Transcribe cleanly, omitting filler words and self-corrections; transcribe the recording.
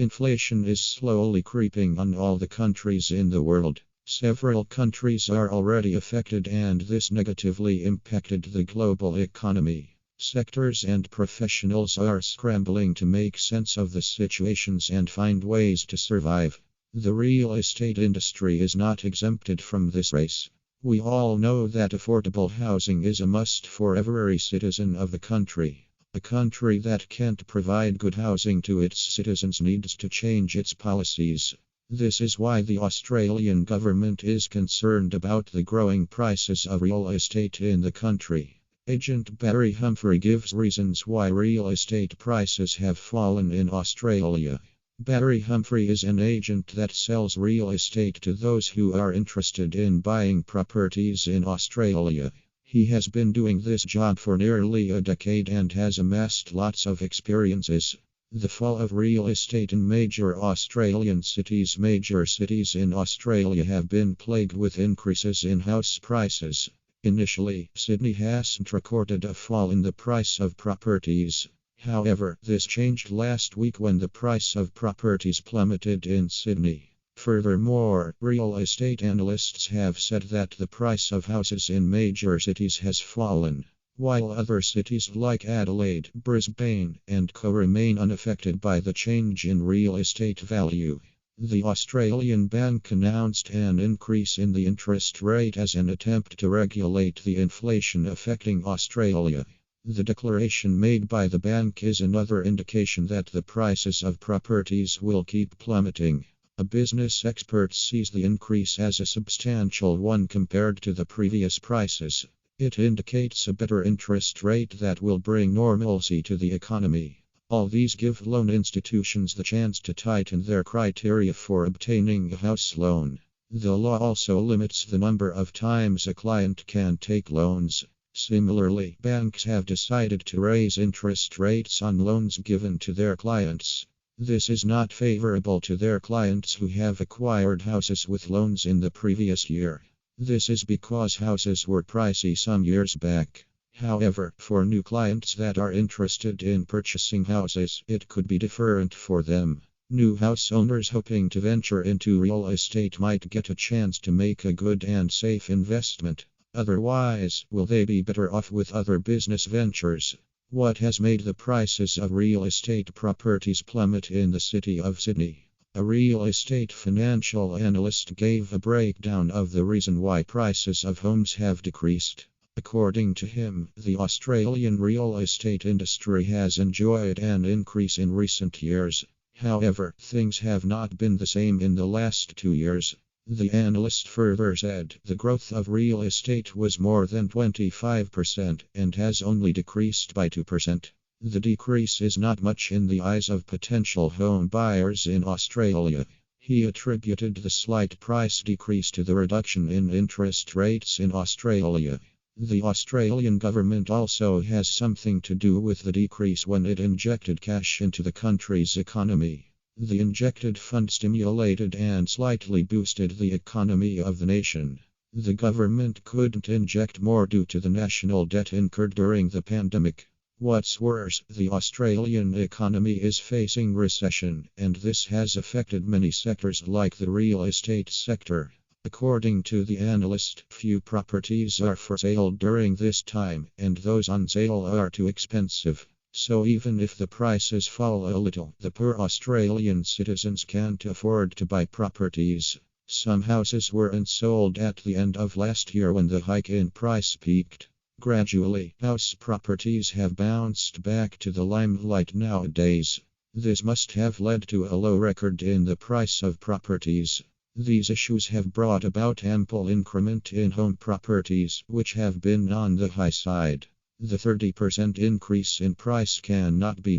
Inflation is slowly creeping on all the countries in the world. Several countries are already affected, and this negatively impacted the global economy. Sectors and professionals are scrambling to make sense of the situations and find ways to survive. The real estate industry is not exempted from this race. We all know that affordable housing is a must for every citizen of the country. A country that can't provide good housing to its citizens needs to change its policies. This is why the Australian government is concerned about the growing prices of real estate in the country. Agent Barry Humfrey gives reasons why real estate prices have fallen in Australia. Barry Humfrey is an agent that sells real estate to those who are interested in buying properties in Australia. He has been doing this job for nearly a decade and has amassed lots of experiences. The fall of real estate in major Australian cities. Major cities in Australia have been plagued with increases in house prices. Initially, Sydney hasn't recorded a fall in the price of properties. However, this changed last week when the price of properties plummeted in Sydney. Furthermore, real estate analysts have said that the price of houses in major cities has fallen, while other cities like Adelaide, Brisbane, and Co remain unaffected by the change in real estate value. The Australian Bank announced an increase in the interest rate as an attempt to regulate the inflation affecting Australia. The declaration made by the bank is another indication that the prices of properties will keep plummeting. A business expert sees the increase as a substantial one compared to the previous prices. It indicates a better interest rate that will bring normalcy to the economy. All these give loan institutions the chance to tighten their criteria for obtaining a house loan. The law also limits the number of times a client can take loans. Similarly, banks have decided to raise interest rates on loans given to their clients. This is not favorable to their clients who have acquired houses with loans in the previous year. This is because houses were pricey some years back. However, for new clients that are interested in purchasing houses, it could be different for them. New house owners hoping to venture into real estate might get a chance to make a good and safe investment. Otherwise, will they be better off with other business ventures? What has made the prices of real estate properties plummet in the city of Sydney? A real estate financial analyst gave a breakdown of the reason why prices of homes have decreased. According to him, the Australian real estate industry has enjoyed an increase in recent years. However, things have not been the same in the last 2 years. The analyst further said the growth of real estate was more than 25% and has only decreased by 2%. The decrease is not much in the eyes of potential home buyers in Australia. He attributed the slight price decrease to the reduction in interest rates in Australia. The Australian government also has something to do with the decrease when it injected cash into the country's economy. The injected fund stimulated and slightly boosted the economy of the nation. The government couldn't inject more due to the national debt incurred during the pandemic. What's worse, the Australian economy is facing recession, and this has affected many sectors like the real estate sector. According to the analyst, few properties are for sale during this time, and those on sale are too expensive. So even if the prices fall a little, the poor Australian citizens can't afford to buy properties. Some houses were unsold at the end of last year when the hike in price peaked. Gradually, house properties have bounced back to the limelight nowadays. This must have led to a low record in the price of properties. These issues have brought about ample increment in home properties, which have been on the high side. The 30% increase in price cannot be